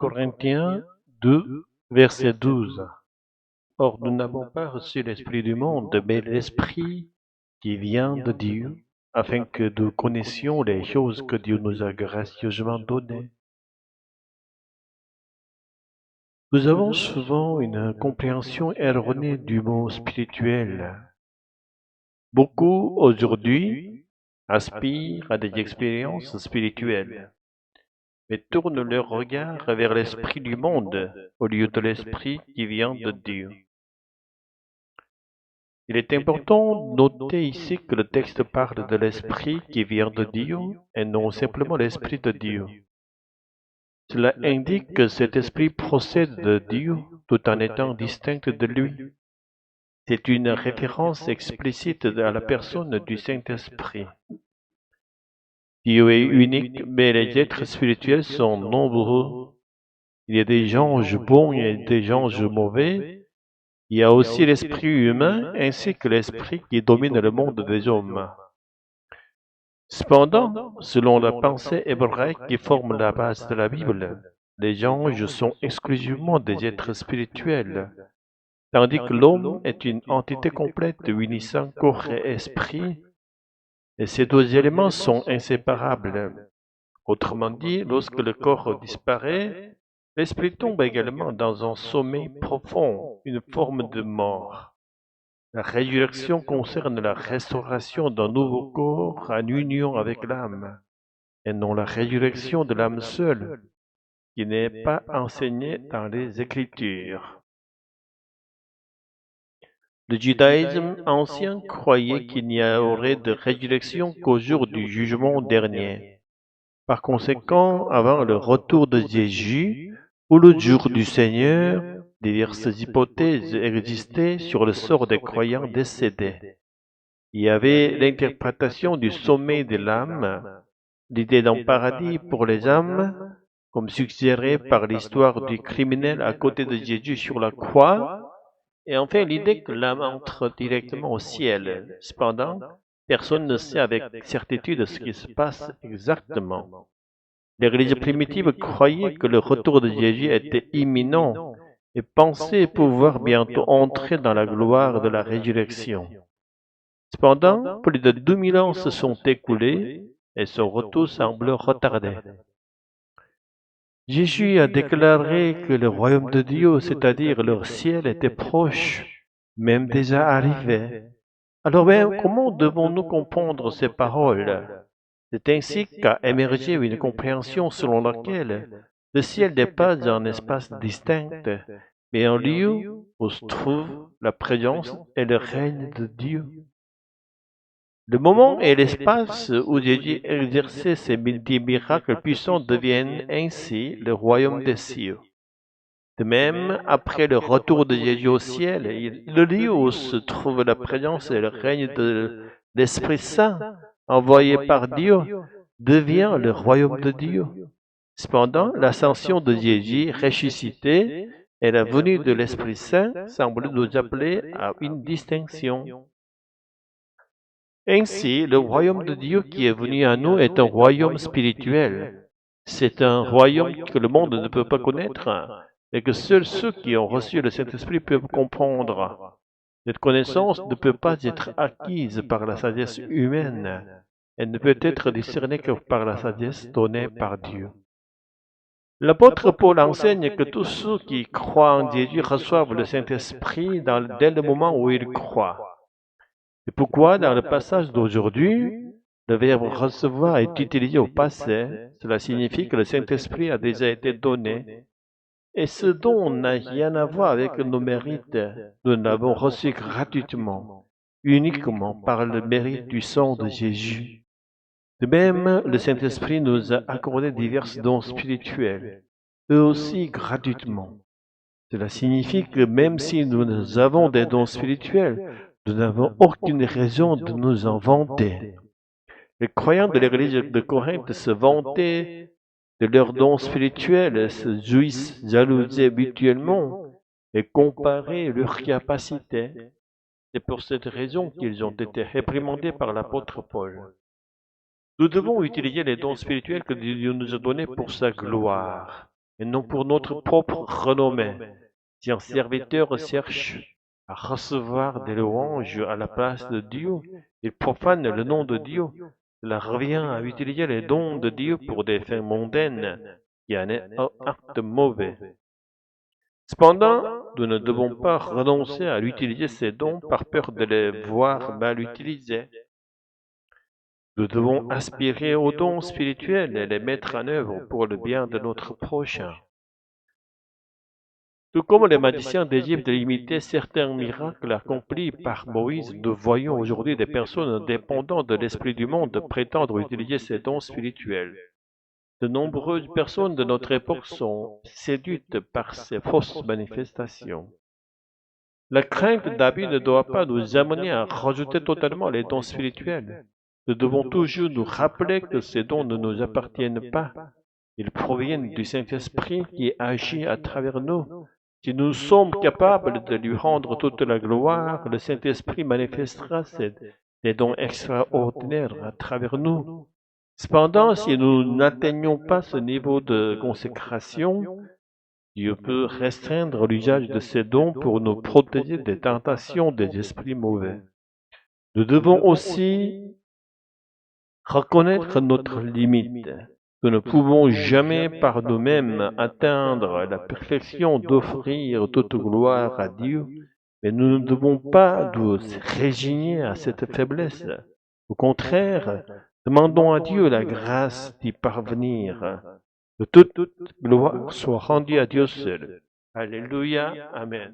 Corinthiens 2, verset 12. Or, nous n'avons pas reçu l'esprit du monde, mais l'esprit qui vient de Dieu, afin que nous connaissions les choses que Dieu nous a gracieusement données. Nous avons souvent une compréhension erronée du mot spirituel. Beaucoup aujourd'hui aspirent à des expériences spirituelles, mais tournent leur regard vers l'esprit du monde au lieu de l'esprit qui vient de Dieu. Il est important de noter ici que le texte parle de l'esprit qui vient de Dieu et non simplement l'esprit de Dieu. Cela indique que cet esprit procède de Dieu tout en étant distinct de lui. C'est une référence explicite à la personne du Saint-Esprit. Dieu est unique, mais les êtres spirituels sont nombreux. Il y a des anges bons et des anges mauvais. Il y a aussi l'esprit humain ainsi que l'esprit qui domine le monde des hommes. Cependant, selon la pensée hébraïque qui forme la base de la Bible, les anges sont exclusivement des êtres spirituels, tandis que l'homme est une entité complète unissant corps et esprit, et ces deux éléments sont inséparables. Autrement dit, lorsque le corps disparaît, l'esprit tombe également dans un sommeil profond, une forme de mort. La résurrection concerne la restauration d'un nouveau corps en union avec l'âme, et non la résurrection de l'âme seule, qui n'est pas enseignée dans les Écritures. Le judaïsme ancien croyait qu'il n'y aurait de résurrection qu'au jour du jugement dernier. Par conséquent, avant le retour de Jésus, ou le jour du Seigneur, diverses hypothèses existaient sur le sort des croyants décédés. Il y avait l'interprétation du sommeil de l'âme, l'idée d'un paradis pour les âmes, comme suggéré par l'histoire du criminel à côté de Jésus sur la croix, et enfin l'idée que l'âme entre directement au ciel. Cependant, personne ne sait avec certitude ce qui se passe exactement. L'Église primitive croyait que le retour de Jésus était imminent et pensait pouvoir bientôt entrer dans la gloire de la résurrection. Cependant, plus de 2000 ans se sont écoulés et son retour semble retardé. Jésus a déclaré que le royaume de Dieu, c'est-à-dire leur ciel, était proche, même déjà arrivé. Alors même, comment devons-nous comprendre ces paroles? C'est ainsi qu'a émergé une compréhension selon laquelle le ciel n'est pas un espace distinct, mais un lieu où se trouve la présence et le règne de Dieu. Le moment et l'espace où Jésus exerçait ses miracles puissants deviennent ainsi le royaume des cieux. De même, après le retour de Jésus au ciel, le lieu où se trouve la présence et le règne de l'Esprit Saint, envoyé par Dieu, devient le royaume de Dieu. Cependant, l'ascension de Jésus ressuscité et la venue de l'Esprit Saint semblent nous appeler à une distinction. Ainsi, le royaume de Dieu qui est venu à nous est un royaume spirituel. C'est un royaume que le monde ne peut pas connaître et que seuls ceux qui ont reçu le Saint-Esprit peuvent comprendre. Cette connaissance ne peut pas être acquise par la sagesse humaine. Elle ne peut être discernée que par la sagesse donnée par Dieu. L'apôtre Paul enseigne que tous ceux qui croient en Jésus reçoivent le Saint-Esprit dès le moment où ils croient. C'est pourquoi, dans le passage d'aujourd'hui, le verbe recevoir est utilisé au passé. Cela signifie que le Saint-Esprit a déjà été donné. Et ce don n'a rien à voir avec nos mérites. Nous l'avons reçu gratuitement, uniquement par le mérite du sang de Jésus. De même, le Saint-Esprit nous a accordé divers dons spirituels, eux aussi gratuitement. Cela signifie que même si nous avons des dons spirituels, nous n'avons aucune raison de nous en vanter. Les croyants de l'église de Corinthe se vantaient de leurs dons spirituels, se jouissent, jalousaient mutuellement et comparaient leurs capacités. C'est pour cette raison qu'ils ont été réprimandés par l'apôtre Paul. Nous devons utiliser les dons spirituels que Dieu nous a donnés pour sa gloire. et non pour notre propre renommée. Si un serviteur cherche à recevoir des louanges à la place de Dieu, il profane le nom de Dieu. Cela revient à utiliser les dons de Dieu pour des fins mondaines, qui en est un acte mauvais. Cependant, nous ne devons pas renoncer à utiliser ces dons par peur de les voir mal utilisés. Nous devons aspirer aux dons spirituels et les mettre en œuvre pour le bien de notre prochain. Tout comme les magiciens d'Égypte imitaient certains miracles accomplis par Moïse, nous voyons aujourd'hui des personnes dépendant de l'esprit du monde prétendre utiliser ces dons spirituels. De nombreuses personnes de notre époque sont séduites par ces fausses manifestations. La crainte d'abus ne doit pas nous amener à rejeter totalement les dons spirituels. Nous devons toujours nous rappeler que ces dons ne nous appartiennent pas. Ils proviennent du Saint-Esprit qui agit à travers nous. Si nous sommes capables de lui rendre toute la gloire, le Saint-Esprit manifestera des dons extraordinaires à travers nous. Cependant, si nous n'atteignons pas ce niveau de consécration, Dieu peut restreindre l'usage de ces dons pour nous protéger des tentations des esprits mauvais. Nous devons aussi reconnaître notre limite. Nous ne pouvons jamais par nous-mêmes atteindre la perfection d'offrir toute gloire à Dieu, mais nous ne devons pas nous résigner à cette faiblesse. Au contraire, demandons à Dieu la grâce d'y parvenir. Que toute gloire soit rendue à Dieu seul. Alléluia. Amen.